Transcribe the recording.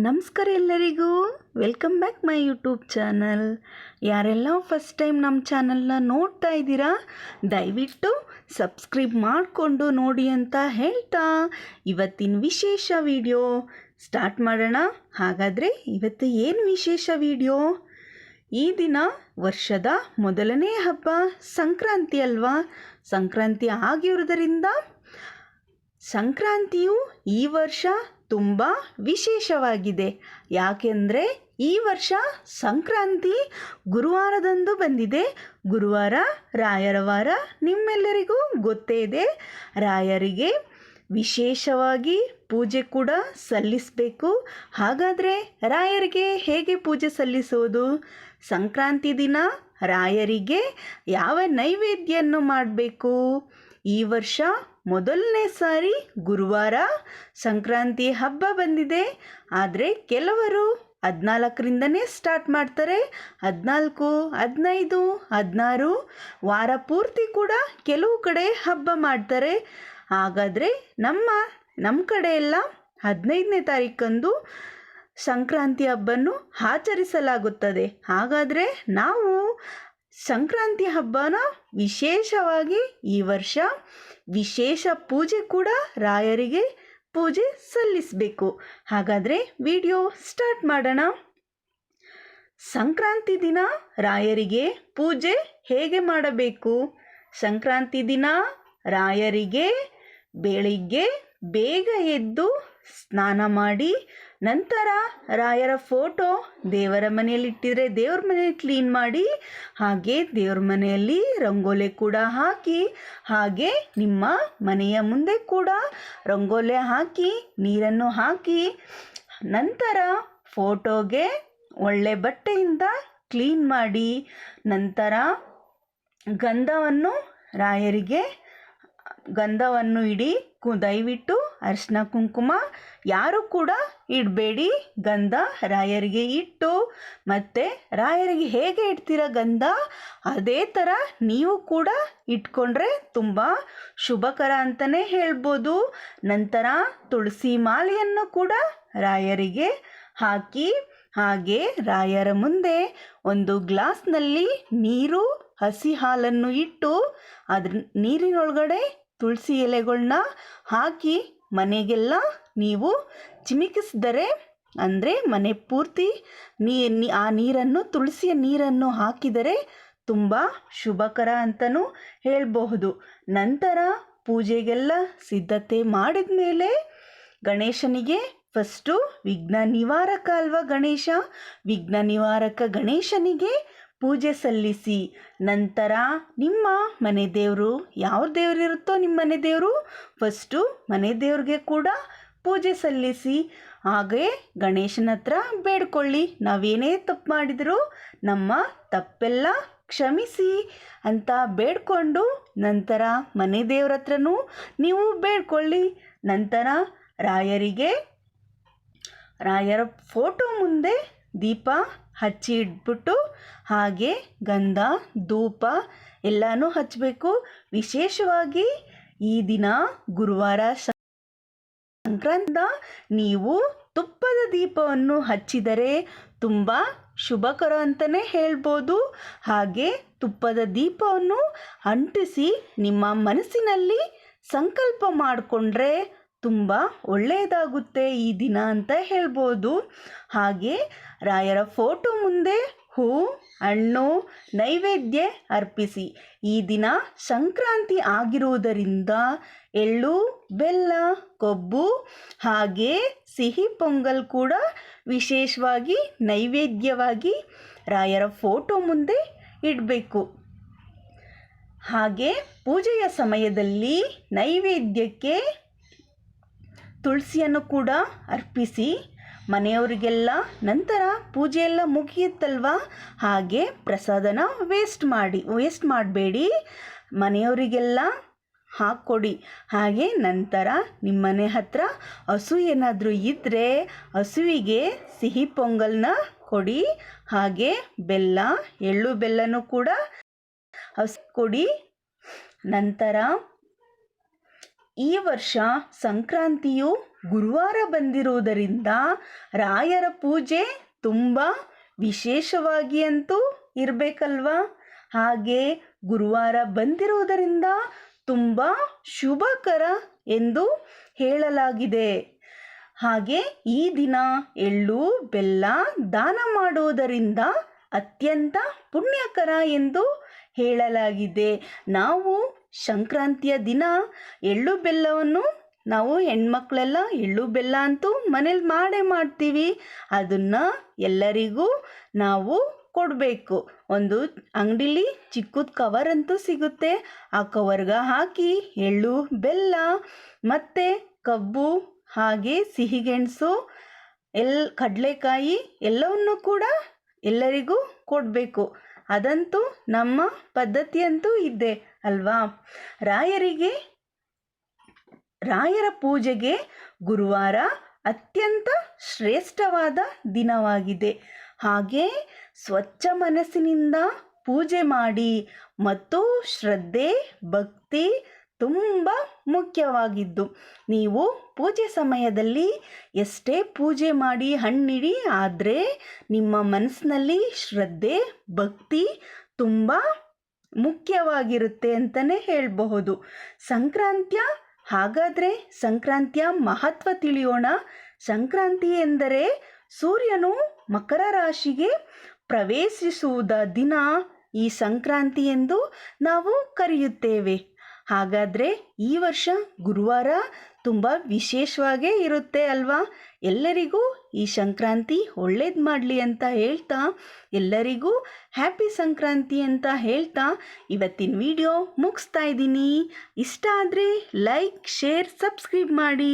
ನಮಸ್ಕಾರ ಎಲ್ಲರಿಗೂ, welcome back my YouTube channel. ಯಾರೆಲ್ಲ ಫಸ್ಟ್ ಟೈಮ್ ನಮ್ಮ ಚಾನಲ್ನ ನೋಡ್ತಾ ಇದ್ದೀರಾ, ದಯವಿಟ್ಟು ಸಬ್ಸ್ಕ್ರೈಬ್ ಮಾಡಿಕೊಂಡು ನೋಡಿ ಅಂತ ಹೇಳ್ತಾ ಇವತ್ತಿನ ವಿಶೇಷ ವಿಡಿಯೋ ಸ್ಟಾರ್ಟ್ ಮಾಡೋಣ. ಹಾಗಾದರೆ ಇವತ್ತು ಏನು ವಿಶೇಷ ವಿಡಿಯೋ? ಈ ದಿನ ವರ್ಷದ ಮೊದಲನೇ ಹಬ್ಬ ಸಂಕ್ರಾಂತಿ ಅಲ್ವಾ. ಸಂಕ್ರಾಂತಿ ಆಗಿರುವುದರಿಂದ ಸಂಕ್ರಾಂತಿಯು ಈ ವರ್ಷ ತುಂಬ ವಿಶೇಷವಾಗಿದೆ. ಯಾಕೆಂದರೆ ಈ ವರ್ಷ ಸಂಕ್ರಾಂತಿ ಗುರುವಾರದಂದು ಬಂದಿದೆ. ಗುರುವಾರ ರಾಯರ ವಾರ, ನಿಮ್ಮೆಲ್ಲರಿಗೂ ಗೊತ್ತೇ ಇದೆ. ರಾಯರಿಗೆ ವಿಶೇಷವಾಗಿ ಪೂಜೆ ಕೂಡ ಸಲ್ಲಿಸಬೇಕು. ಹಾಗಾದರೆ ರಾಯರಿಗೆ ಹೇಗೆ ಪೂಜೆ ಸಲ್ಲಿಸೋದು? ಸಂಕ್ರಾಂತಿ ದಿನ ರಾಯರಿಗೆ ಯಾವ ನೈವೇದ್ಯವನ್ನು ಮಾಡಬೇಕು? ಈ ವರ್ಷ ಮೊದಲನೇ ಸಾರಿ ಗುರುವಾರ ಸಂಕ್ರಾಂತಿ ಹಬ್ಬ ಬಂದಿದೆ. ಆದರೆ ಕೆಲವರು 14ರಿಂದನೇ ಸ್ಟಾರ್ಟ್ ಮಾಡ್ತಾರೆ. 14, 15, 16 ವಾರ ಪೂರ್ತಿ ಕೂಡ ಕೆಲವು ಕಡೆ ಹಬ್ಬ ಮಾಡ್ತಾರೆ. ಹಾಗಾದರೆ ನಮ್ಮ ಕಡೆ ಎಲ್ಲ 15ನೇ ತಾರೀಕಂದು ಸಂಕ್ರಾಂತಿ ಹಬ್ಬವನ್ನು ಆಚರಿಸಲಾಗುತ್ತದೆ. ಹಾಗಾದರೆ ನಾವು ಸಂಕ್ರಾಂತಿ ಹಬ್ಬನ ವಿಶೇಷವಾಗಿ ಈ ವರ್ಷ ವಿಶೇಷ ಪೂಜೆ ಕೂಡ ರಾಯರಿಗೆ ಪೂಜೆ ಸಲ್ಲಿಸಬೇಕು. ಹಾಗಾದರೆ ವಿಡಿಯೋ ಸ್ಟಾರ್ಟ್ ಮಾಡೋಣ. ಸಂಕ್ರಾಂತಿ ದಿನ ರಾಯರಿಗೆ ಪೂಜೆ ಹೇಗೆ ಮಾಡಬೇಕು? ಸಂಕ್ರಾಂತಿ ದಿನ ರಾಯರಿಗೆ ಬೆಳಿಗ್ಗೆ ಬೇಗ ಎದ್ದು ಸ್ನಾನ ಮಾಡಿ, ನಂತರ ರಾಯರ ಫೋಟೋ ದೇವರ ಮನೆಯಲ್ಲಿ ಇಟ್ಟಿದ್ರೆ ದೇವ್ರ ಮನೆ ಕ್ಲೀನ್ ಮಾಡಿ, ಹಾಗೆ ದೇವ್ರ ಮನೆಯಲ್ಲಿ ರಂಗೋಲೆ ಕೂಡ ಹಾಕಿ, ಹಾಗೆ ನಿಮ್ಮ ಮನೆಯ ಮುಂದೆ ಕೂಡ ರಂಗೋಲೆ ಹಾಕಿ ನೀರನ್ನು ಹಾಕಿ, ನಂತರ ಫೋಟೋಗೆ ಒಳ್ಳೆ ಬಟ್ಟೆಯಿಂದ ಕ್ಲೀನ್ ಮಾಡಿ, ನಂತರ ಗಂಧವನ್ನು ಇಡಿ. ದಯವಿಟ್ಟು ಅರಿಶಿನ ಕುಂಕುಮ ಯಾರು ಕೂಡ ಇಡಬೇಡಿ. ಗಂಧ ರಾಯರಿಗೆ ಇಟ್ಟು, ಮತ್ತು ರಾಯರಿಗೆ ಹೇಗೆ ಇಡ್ತೀರ ಗಂಧ, ಅದೇ ಥರ ನೀವು ಕೂಡ ಇಟ್ಕೊಂಡ್ರೆ ತುಂಬ ಶುಭಕರ ಅಂತಲೇ ಹೇಳ್ಬೋದು. ನಂತರ ತುಳಸಿ ಮಾಲೆಯನ್ನು ಕೂಡ ರಾಯರಿಗೆ ಹಾಕಿ, ಹಾಗೆ ರಾಯರ ಮುಂದೆ ಒಂದು ಗ್ಲಾಸ್ನಲ್ಲಿ ನೀರು, ಹಸಿ ಹಾಲನ್ನು ಇಟ್ಟು, ಅದ್ರ ನೀರಿನೊಳಗಡೆ ತುಳಸಿ ಎಲೆಗಳನ್ನ ಹಾಕಿ ಮನೆಗೆಲ್ಲ ನೀವು ಚಿಮಿಕಿಸಿದರೆ, ಅಂದರೆ ಮನೆ ಪೂರ್ತಿ ಆ ನೀರನ್ನು, ತುಳಸಿಯ ನೀರನ್ನು ಹಾಕಿದರೆ ತುಂಬ ಶುಭಕರ ಅಂತಲೂ ಹೇಳಬಹುದು. ನಂತರ ಪೂಜೆಗೆಲ್ಲ ಸಿದ್ಧತೆ ಮಾಡಿದ ಮೇಲೆ ಗಣೇಶನಿಗೆ ಫಸ್ಟು ವಿಘ್ನ ನಿವಾರಕ ಅಲ್ವಾ ಗಣೇಶ, ವಿಘ್ನ ನಿವಾರಕ ಗಣೇಶನಿಗೆ ಪೂಜೆ ಸಲ್ಲಿಸಿ, ನಂತರ ನಿಮ್ಮ ಮನೆ ದೇವರು ಯಾವ ದೇವರಿರುತ್ತೋ ನಿಮ್ಮ ಮನೆ ದೇವರು, ಫಸ್ಟು ಮನೆ ದೇವ್ರಿಗೆ ಕೂಡ ಪೂಜೆ ಸಲ್ಲಿಸಿ, ಹಾಗೆ ಗಣೇಶನ ಹತ್ರ ಬೇಡ್ಕೊಳ್ಳಿ, ನಾವೇನೇ ತಪ್ಪು ಮಾಡಿದರೂ ನಮ್ಮ ತಪ್ಪೆಲ್ಲ ಕ್ಷಮಿಸಿ ಅಂತ ಬೇಡ್ಕೊಂಡು, ನಂತರ ಮನೆ ದೇವ್ರ ಹತ್ರನೂ ನೀವು ಬೇಡ್ಕೊಳ್ಳಿ. ನಂತರ ರಾಯರ ಫೋಟೋ ಮುಂದೆ ದೀಪ ಹಚ್ಚಿ ಇಟ್ಬಿಟ್ಟು, ಹಾಗೆ ಗಂಧ ಧೂಪ ಎಲ್ಲನೂ ಹಚ್ಚಬೇಕು. ವಿಶೇಷವಾಗಿ ಈ ದಿನ ಗುರುವಾರ ಸಂಕ್ರಾಂತಿ ನೀವು ತುಪ್ಪದ ದೀಪವನ್ನು ಹಚ್ಚಿದರೆ ತುಂಬ ಶುಭಕರ ಅಂತಲೇ ಹೇಳ್ಬೋದು. ಹಾಗೆ ತುಪ್ಪದ ದೀಪವನ್ನು ಅಂಟಿಸಿ ನಿಮ್ಮ ಮನಸ್ಸಿನಲ್ಲಿ ಸಂಕಲ್ಪ ಮಾಡಿಕೊಂಡ್ರೆ ತುಂಬ ಒಳ್ಳೆಯದಾಗುತ್ತೆ ಈ ದಿನ ಅಂತ ಹೇಳ್ಬೋದು. ಹಾಗೆ ರಾಯರ ಫೋಟೋ ಮುಂದೆ ಹೂ, ಹಣ್ಣು, ನೈವೇದ್ಯ ಅರ್ಪಿಸಿ. ಈ ದಿನ ಸಂಕ್ರಾಂತಿ ಆಗಿರುವುದರಿಂದ ಎಳ್ಳು, ಬೆಲ್ಲ, ಕೊಬ್ಬು, ಹಾಗೆ ಸಿಹಿ ಪೊಂಗಲ್ ಕೂಡ ವಿಶೇಷವಾಗಿ ನೈವೇದ್ಯವಾಗಿ ರಾಯರ ಫೋಟೋ ಮುಂದೆ ಇಡಬೇಕು. ಹಾಗೆ ಪೂಜೆಯ ಸಮಯದಲ್ಲಿ ನೈವೇದ್ಯಕ್ಕೆ ತುಳಸಿಯನ್ನು ಕೂಡ ಅರ್ಪಿಸಿ ಮನೆಯವರಿಗೆಲ್ಲ. ನಂತರ ಪೂಜೆಯೆಲ್ಲ ಮುಗಿಯುತ್ತಲ್ವ, ಹಾಗೆ ಪ್ರಸಾದನ ವೇಸ್ಟ್ ಮಾಡಬೇಡಿ, ಮನೆಯವರಿಗೆಲ್ಲ ಹಾಕ್ಕೊಡಿ. ಹಾಗೆ ನಂತರ ನಿಮ್ಮನೆ ಹತ್ರ ಹಸು ಏನಾದರೂ ಇದ್ದರೆ ಹಸುವಿಗೆ ಸಿಹಿ ಪೊಂಗಲ್ನ ಕೊಡಿ. ಹಾಗೆ ಬೆಲ್ಲ, ಎಳ್ಳು ಬೆಲ್ಲನೂ ಕೂಡ ಹಸು ಕೊಡಿ. ನಂತರ ಈ ವರ್ಷ ಸಂಕ್ರಾಂತಿಯು ಗುರುವಾರ ಬಂದಿರುವುದರಿಂದ ರಾಯರ ಪೂಜೆ ತುಂಬ ವಿಶೇಷವಾಗಿ ಅಂತೂ ಇರಬೇಕಲ್ವಾ. ಹಾಗೆ ಗುರುವಾರ ಬಂದಿರುವುದರಿಂದ ತುಂಬ ಶುಭಕರ ಎಂದು ಹೇಳಲಾಗಿದೆ. ಹಾಗೆ ಈ ದಿನ ಎಳ್ಳು ಬೆಲ್ಲ ದಾನ ಮಾಡುವುದರಿಂದ ಅತ್ಯಂತ ಪುಣ್ಯಕರ ಎಂದು ಹೇಳಲಾಗಿದೆ. ನಾವು ಸಂಕ್ರಾಂತಿಯ ದಿನ ಎಳ್ಳು ಬೆಲ್ಲವನ್ನು ನಾವು ಹೆಣ್ಮಕ್ಳೆಲ್ಲ ಎಳ್ಳು ಬೆಲ್ಲ ಅಂತೂ ಮನೇಲಿ ಮಾಡೇ ಮಾಡ್ತೀವಿ. ಅದನ್ನು ಎಲ್ಲರಿಗೂ ನಾವು ಕೊಡಬೇಕು. ಒಂದು ಅಂಗಡಿಲಿ ಚಿಕ್ಕದ ಕವರ್ ಅಂತೂ ಸಿಗುತ್ತೆ. ಆ ಕವರ್ಗೆ ಹಾಕಿ ಎಳ್ಳು ಬೆಲ್ಲ ಮತ್ತು ಕಬ್ಬು ಹಾಗೆ ಸಿಹಿಗೆಣಸು ಕಡಲೆಕಾಯಿ ಎಲ್ಲವನ್ನು ಕೂಡ ಎಲ್ಲರಿಗೂ ಕೊಡಬೇಕು. ಅದಂತೂ ನಮ್ಮ ಪದ್ಧತಿಯಂತೂ ಇದೆ ಅಲ್ವಾ. ರಾಯರ ಪೂಜೆಗೆ ಗುರುವಾರ ಅತ್ಯಂತ ಶ್ರೇಷ್ಠವಾದ ದಿನವಾಗಿದೆ. ಹಾಗೆ ಸ್ವಚ್ಛ ಮನಸ್ಸಿನಿಂದ ಪೂಜೆ ಮಾಡಿ ಮತ್ತು ಶ್ರದ್ಧೆ ಭಕ್ತಿ ತುಂಬ ಮುಖ್ಯವಾಗಿದ್ದು. ನೀವು ಪೂಜೆ ಸಮಯದಲ್ಲಿ ಎಷ್ಟೇ ಪೂಜೆ ಮಾಡಿ ಹಣ್ಣಿಡಿ, ಆದರೆ ನಿಮ್ಮ ಮನಸ್ಸಿನಲ್ಲಿ ಶ್ರದ್ಧೆ ಭಕ್ತಿ ತುಂಬ ಮುಖ್ಯವಾಗಿರುತ್ತೆ ಅಂತಲೇ ಹೇಳಬಹುದು. ಹಾಗಾದರೆ ಸಂಕ್ರಾಂತಿಯ ಮಹತ್ವ ತಿಳಿಯೋಣ. ಸಂಕ್ರಾಂತಿ ಎಂದರೆ ಸೂರ್ಯನು ಮಕರ ರಾಶಿಗೆ ಪ್ರವೇಶಿಸುವುದ ದಿನ ಈ ಸಂಕ್ರಾಂತಿ ಎಂದು ನಾವು ಕರೆಯುತ್ತೇವೆ. ಹಾಗಾದರೆ ಈ ವರ್ಷ ಗುರುವಾರ ತುಂಬ ವಿಶೇಷವಾಗೇ ಇರುತ್ತೆ ಅಲ್ವಾ. ಎಲ್ಲರಿಗೂ ಈ ಸಂಕ್ರಾಂತಿ ಒಳ್ಳೇದು ಮಾಡಲಿ ಅಂತ ಹೇಳ್ತಾ, ಎಲ್ಲರಿಗೂ ಹ್ಯಾಪಿ ಸಂಕ್ರಾಂತಿ ಅಂತ ಹೇಳ್ತಾ ಇವತ್ತಿನ ವಿಡಿಯೋ ಮುಗಿಸ್ತಾ ಇದ್ದೀನಿ. ಇಷ್ಟ ಆದರೆ ಲೈಕ್ ಶೇರ್ ಸಬ್ಸ್ಕ್ರೈಬ್ ಮಾಡಿ.